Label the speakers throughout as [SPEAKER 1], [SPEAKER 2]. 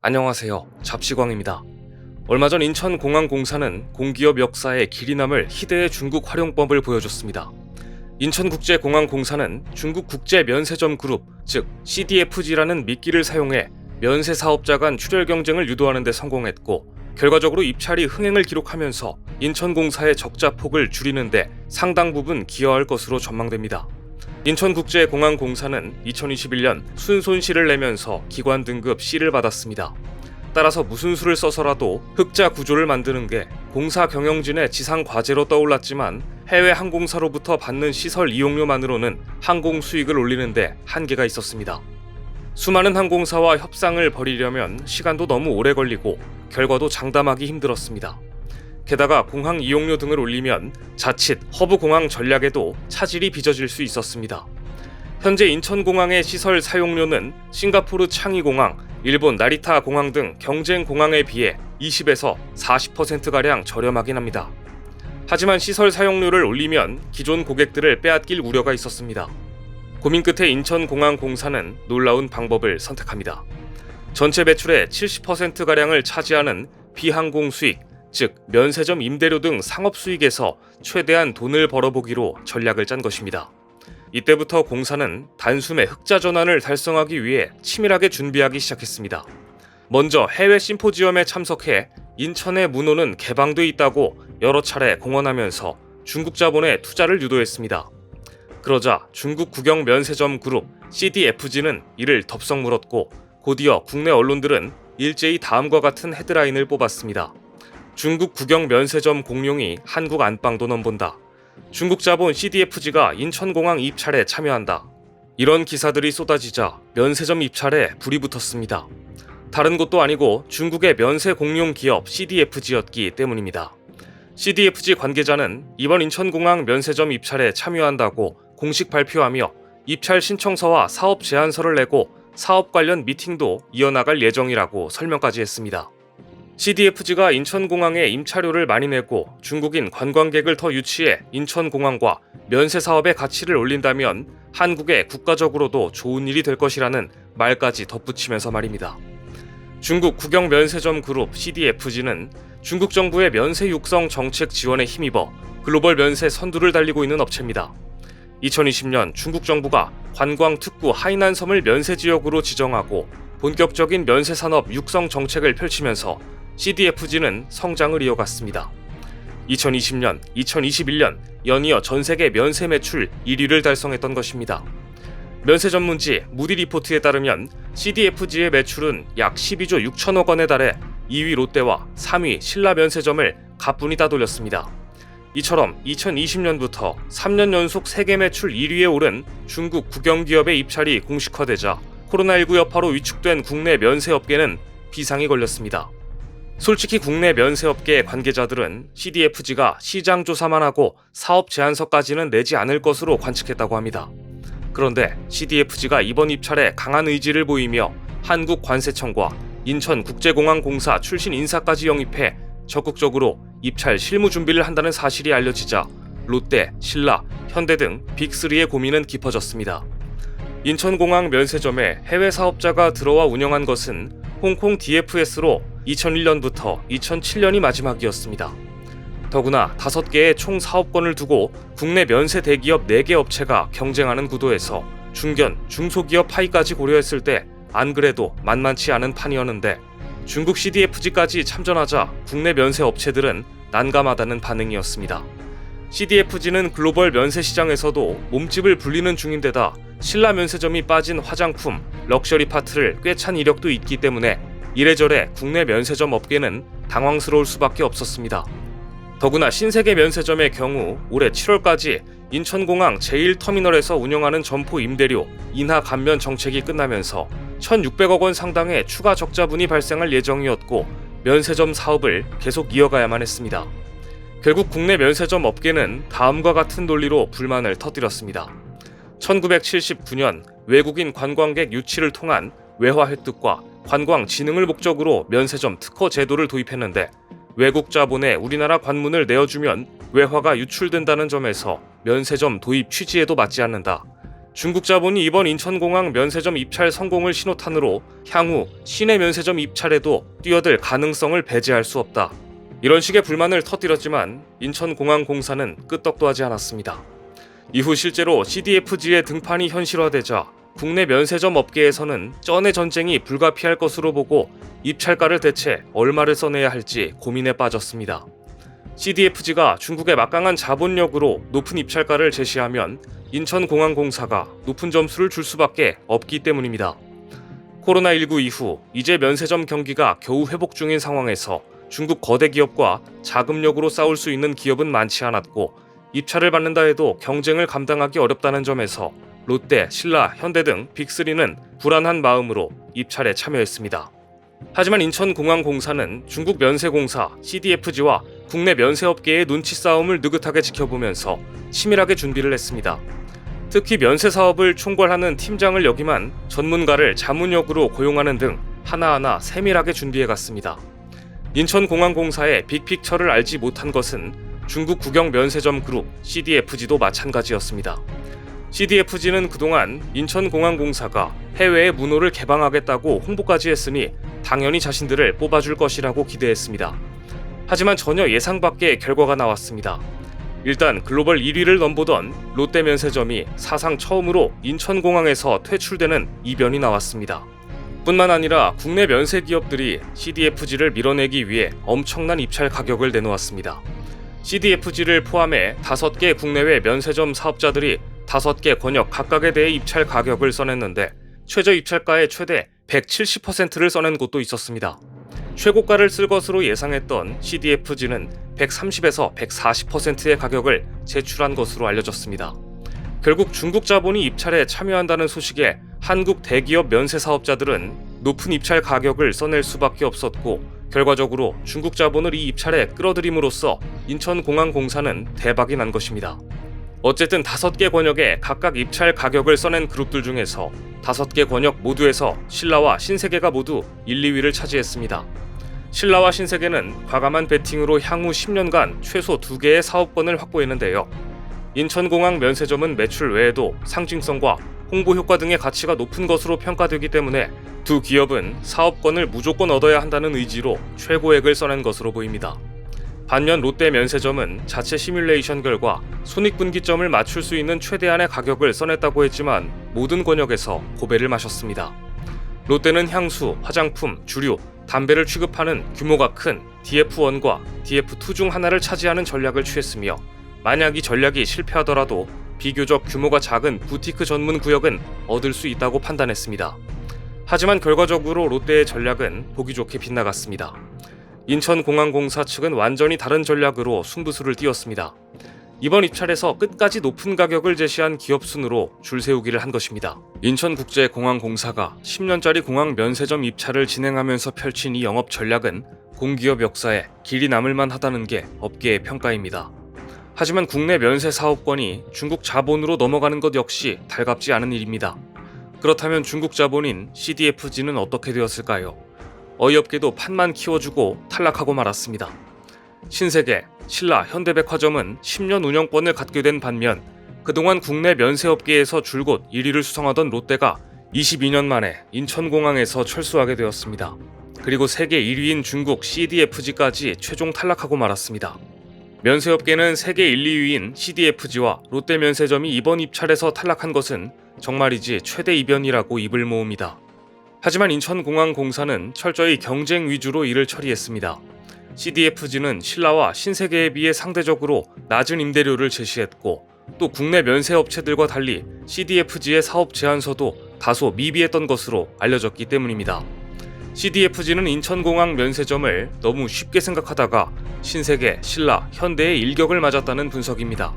[SPEAKER 1] 안녕하세요. 잡시광입니다. 얼마 전 인천공항공사는 공기업 역사에 길이 남을 희대의 중국 활용법을 보여줬습니다. 인천국제공항공사는 중국 국제면세점 그룹, 즉 CDFG라는 미끼를 사용해 면세 사업자 간 출혈 경쟁을 유도하는 데 성공했고, 결과적으로 입찰이 흥행을 기록하면서 인천공사의 적자 폭을 줄이는 데 상당 부분 기여할 것으로 전망됩니다. 인천국제공항공사는 2021년 순손실을 내면서 기관 등급 C를 받았습니다. 따라서 무슨 수를 써서라도 흑자 구조를 만드는 게 공사 경영진의 지상 과제로 떠올랐지만, 해외 항공사로부터 받는 시설 이용료만으로는 항공 수익을 올리는 데 한계가 있었습니다. 수많은 항공사와 협상을 벌이려면 시간도 너무 오래 걸리고 결과도 장담하기 힘들었습니다. 게다가 공항 이용료 등을 올리면 자칫 허브 공항 전략에도 차질이 빚어질 수 있었습니다. 현재 인천공항의 시설 사용료는 싱가포르 창의공항, 일본 나리타 공항 등 경쟁 공항에 비해 20에서 40%가량 저렴하긴 합니다. 하지만 시설 사용료를 올리면 기존 고객들을 빼앗길 우려가 있었습니다. 고민 끝에 인천공항공사는 놀라운 방법을 선택합니다. 전체 매출의 70%가량을 차지하는 비항공 수익, 즉 면세점 임대료 등 상업 수익에서 최대한 돈을 벌어보기로 전략을 짠 것입니다. 이때부터 공사는 단숨에 흑자 전환을 달성하기 위해 치밀하게 준비하기 시작했습니다. 먼저 해외 심포지엄에 참석해 인천의 문호는 개방돼 있다고 여러 차례 공언하면서 중국 자본의 투자를 유도했습니다. 그러자 중국 국영 면세점 그룹 CDFG는 이를 덥석 물었고, 곧이어 국내 언론들은 일제히 다음과 같은 헤드라인을 뽑았습니다. 중국 국영 면세점 공룡이 한국 안방도 넘본다. 중국 자본 CDFG가 인천공항 입찰에 참여한다. 이런 기사들이 쏟아지자 면세점 입찰에 불이 붙었습니다. 다른 곳도 아니고 중국의 면세 공룡 기업 CDFG였기 때문입니다. CDFG 관계자는 이번 인천공항 면세점 입찰에 참여한다고 공식 발표하며 입찰 신청서와 사업 제안서를 내고 사업 관련 미팅도 이어나갈 예정이라고 설명까지 했습니다. CDFG가 인천공항에 임차료를 많이 내고 중국인 관광객을 더 유치해 인천공항과 면세 사업의 가치를 올린다면 한국에 국가적으로도 좋은 일이 될 것이라는 말까지 덧붙이면서 말입니다. 중국 국영 면세점 그룹 CDFG는 중국 정부의 면세 육성 정책 지원에 힘입어 글로벌 면세 선두를 달리고 있는 업체입니다. 2020년 중국 정부가 관광 특구 하이난섬을 면세 지역으로 지정하고 본격적인 면세 산업 육성 정책을 펼치면서 CDFG는 성장을 이어갔습니다. 2020년, 2021년 연이어 전세계 면세 매출 1위를 달성했던 것입니다. 면세 전문지 무디 리포트에 따르면 CDFG의 매출은 약 12조 6천억 원에 달해 2위 롯데와 3위 신라 면세점을 가뿐히 따돌렸습니다. 이처럼 2020년부터 3년 연속 세계 매출 1위에 오른 중국 국영기업의 입찰이 공식화되자 코로나19 여파로 위축된 국내 면세업계는 비상이 걸렸습니다. 솔직히 국내 면세업계 관계자들은 CDFG가 시장 조사만 하고 사업 제안서까지는 내지 않을 것으로 관측했다고 합니다. 그런데 CDFG가 이번 입찰에 강한 의지를 보이며 한국관세청과 인천국제공항공사 출신 인사까지 영입해 적극적으로 입찰 실무 준비를 한다는 사실이 알려지자 롯데, 신라, 현대 등 빅3의 고민은 깊어졌습니다. 인천공항 면세점에 해외 사업자가 들어와 운영한 것은 홍콩 DFS로 2001년부터 2007년이 마지막이었습니다. 더구나 5개의 총 사업권을 두고 국내 면세 대기업 4개 업체가 경쟁하는 구도에서 중견, 중소기업 파이까지 고려했을 때 안 그래도 만만치 않은 판이었는데, 중국 CDFG까지 참전하자 국내 면세 업체들은 난감하다는 반응이었습니다. CDFG는 글로벌 면세 시장에서도 몸집을 불리는 중인데다 신라 면세점이 빠진 화장품, 럭셔리 파트를 꿰찬 이력도 있기 때문에 이래저래 국내 면세점 업계는 당황스러울 수밖에 없었습니다. 더구나 신세계 면세점의 경우 올해 7월까지 인천공항 제1터미널에서 운영하는 점포 임대료 인하 감면 정책이 끝나면서 1,600억 원 상당의 추가 적자분이 발생할 예정이었고, 면세점 사업을 계속 이어가야만 했습니다. 결국 국내 면세점 업계는 다음과 같은 논리로 불만을 터뜨렸습니다. 1979년 외국인 관광객 유치를 통한 외화 획득과 관광 진흥을 목적으로 면세점 특허 제도를 도입했는데, 외국 자본에 우리나라 관문을 내어주면 외화가 유출된다는 점에서 면세점 도입 취지에도 맞지 않는다. 중국 자본이 이번 인천공항 면세점 입찰 성공을 신호탄으로 향후 시내 면세점 입찰에도 뛰어들 가능성을 배제할 수 없다. 이런 식의 불만을 터뜨렸지만 인천공항공사는 끄떡도 하지 않았습니다. 이후 실제로 CDFG의 등판이 현실화되자 국내 면세점 업계에서는 쩐의 전쟁이 불가피할 것으로 보고 입찰가를 대체 얼마를 써내야 할지 고민에 빠졌습니다. CDFG가 중국의 막강한 자본력으로 높은 입찰가를 제시하면 인천공항공사가 높은 점수를 줄 수밖에 없기 때문입니다. 코로나19 이후 이제 면세점 경기가 겨우 회복 중인 상황에서 중국 거대 기업과 자금력으로 싸울 수 있는 기업은 많지 않았고 입찰을 받는다 해도 경쟁을 감당하기 어렵다는 점에서 롯데, 신라, 현대 등 빅3는 불안한 마음으로 입찰에 참여했습니다. 하지만 인천공항공사는 중국 면세공사 CDFG와 국내 면세업계의 눈치 싸움을 느긋하게 지켜보면서 치밀하게 준비를 했습니다. 특히 면세 사업을 총괄하는 팀장을 역임한 전문가를 자문역으로 고용하는 등 하나하나 세밀하게 준비해갔습니다. 인천공항공사의 빅픽처를 알지 못한 것은 중국 국영 면세점 그룹 CDFG도 마찬가지였습니다. CDFG는 그동안 인천공항공사가 해외에 문호를 개방하겠다고 홍보까지 했으니 당연히 자신들을 뽑아줄 것이라고 기대했습니다. 하지만 전혀 예상 밖의 결과가 나왔습니다. 일단 글로벌 1위를 넘보던 롯데 면세점이 사상 처음으로 인천공항에서 퇴출되는 이변이 나왔습니다. 뿐만 아니라 국내 면세 기업들이 CDFG를 밀어내기 위해 엄청난 입찰 가격을 내놓았습니다. CDFG를 포함해 5개 국내외 면세점 사업자들이 5개 권역 각각에 대해 입찰 가격을 써냈는데 최저 입찰가의 최대 170%를 써낸 곳도 있었습니다. 최고가를 쓸 것으로 예상했던 CDFG는 130에서 140%의 가격을 제출한 것으로 알려졌습니다. 결국 중국 자본이 입찰에 참여한다는 소식에 한국 대기업 면세 사업자들은 높은 입찰 가격을 써낼 수밖에 없었고 결과적으로 중국 자본을 이 입찰에 끌어들임으로써 인천공항공사는 대박이 난 것입니다. 어쨌든 5개 권역에 각각 입찰 가격을 써낸 그룹들 중에서 5개 권역 모두에서 신라와 신세계가 모두 1, 2위를 차지했습니다. 신라와 신세계는 과감한 베팅으로 향후 10년간 최소 2개의 사업권을 확보했는데요. 인천공항 면세점은 매출 외에도 상징성과 홍보 효과 등의 가치가 높은 것으로 평가되기 때문에 두 기업은 사업권을 무조건 얻어야 한다는 의지로 최고액을 써낸 것으로 보입니다. 반면 롯데 면세점은 자체 시뮬레이션 결과 손익분기점을 맞출 수 있는 최대한의 가격을 써냈다고 했지만 모든 권역에서 고배를 마셨습니다. 롯데는 향수, 화장품, 주류, 담배를 취급하는 규모가 큰 DF1과 DF2 중 하나를 차지하는 전략을 취했으며 만약 이 전략이 실패하더라도 비교적 규모가 작은 부티크 전문 구역은 얻을 수 있다고 판단했습니다. 하지만 결과적으로 롯데의 전략은 보기 좋게 빗나갔습니다. 인천공항공사 측은 완전히 다른 전략으로 승부수를 띄웠습니다. 이번 입찰에서 끝까지 높은 가격을 제시한 기업 순으로 줄 세우기를 한 것입니다. 인천국제공항공사가 10년짜리 공항 면세점 입찰을 진행하면서 펼친 이 영업 전략은 공기업 역사에 길이 남을 만하다는 게 업계의 평가입니다. 하지만 국내 면세 사업권이 중국 자본으로 넘어가는 것 역시 달갑지 않은 일입니다. 그렇다면 중국 자본인 CDFG는 어떻게 되었을까요? 어이없게도 판만 키워주고 탈락하고 말았습니다. 신세계, 신라, 현대백화점은 10년 운영권을 갖게 된 반면 그동안 국내 면세업계에서 줄곧 1위를 수성하던 롯데가 22년 만에 인천공항에서 철수하게 되었습니다. 그리고 세계 1위인 중국 CDFG까지 최종 탈락하고 말았습니다. 면세업계는 세계 1, 2위인 CDFG와 롯데 면세점이 이번 입찰에서 탈락한 것은 정말이지 최대 이변이라고 입을 모읍니다. 하지만 인천공항공사는 철저히 경쟁 위주로 일을 처리했습니다. CDFG는 신라와 신세계에 비해 상대적으로 낮은 임대료를 제시했고 또 국내 면세업체들과 달리 CDFG의 사업 제안서도 다소 미비했던 것으로 알려졌기 때문입니다. CDFG는 인천공항 면세점을 너무 쉽게 생각하다가 신세계, 신라, 현대의 일격을 맞았다는 분석입니다.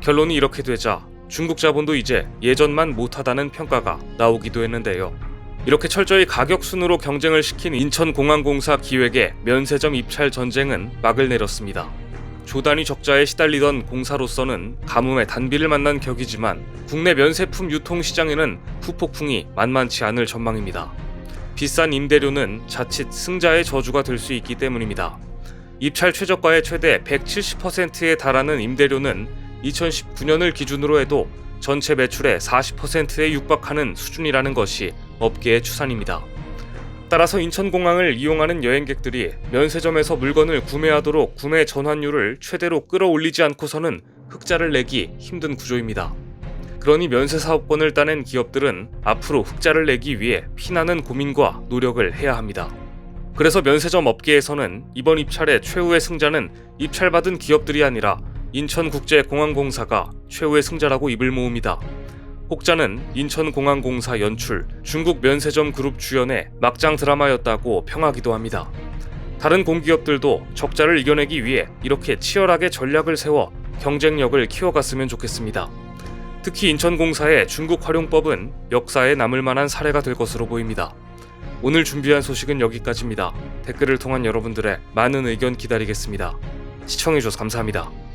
[SPEAKER 1] 결론이 이렇게 되자 중국 자본도 이제 예전만 못하다는 평가가 나오기도 했는데요. 이렇게 철저히 가격순으로 경쟁을 시킨 인천공항공사 기획의 면세점 입찰 전쟁은 막을 내렸습니다. 조단위 적자에 시달리던 공사로서는 가뭄의 단비를 만난 격이지만 국내 면세품 유통 시장에는 후폭풍이 만만치 않을 전망입니다. 비싼 임대료는 자칫 승자의 저주가 될 수 있기 때문입니다. 입찰 최저가의 최대 170%에 달하는 임대료는 2019년을 기준으로 해도 전체 매출의 40%에 육박하는 수준이라는 것이 업계의 추산입니다. 따라서 인천공항을 이용하는 여행객들이 면세점에서 물건을 구매하도록 구매 전환율을 최대로 끌어올리지 않고서는 흑자를 내기 힘든 구조입니다. 그러니 면세사업권을 따낸 기업들은 앞으로 흑자를 내기 위해 피나는 고민과 노력을 해야 합니다. 그래서 면세점 업계에서는 이번 입찰의 최후의 승자는 입찰받은 기업들이 아니라 인천국제공항공사가 최후의 승자라고 입을 모읍니다. 혹자는 인천공항공사 연출, 중국 면세점 그룹 주연의 막장 드라마였다고 평하기도 합니다. 다른 공기업들도 적자를 이겨내기 위해 이렇게 치열하게 전략을 세워 경쟁력을 키워갔으면 좋겠습니다. 특히 인천공사의 중국 활용법은 역사에 남을 만한 사례가 될 것으로 보입니다. 오늘 준비한 소식은 여기까지입니다. 댓글을 통한 여러분들의 많은 의견 기다리겠습니다. 시청해주셔서 감사합니다.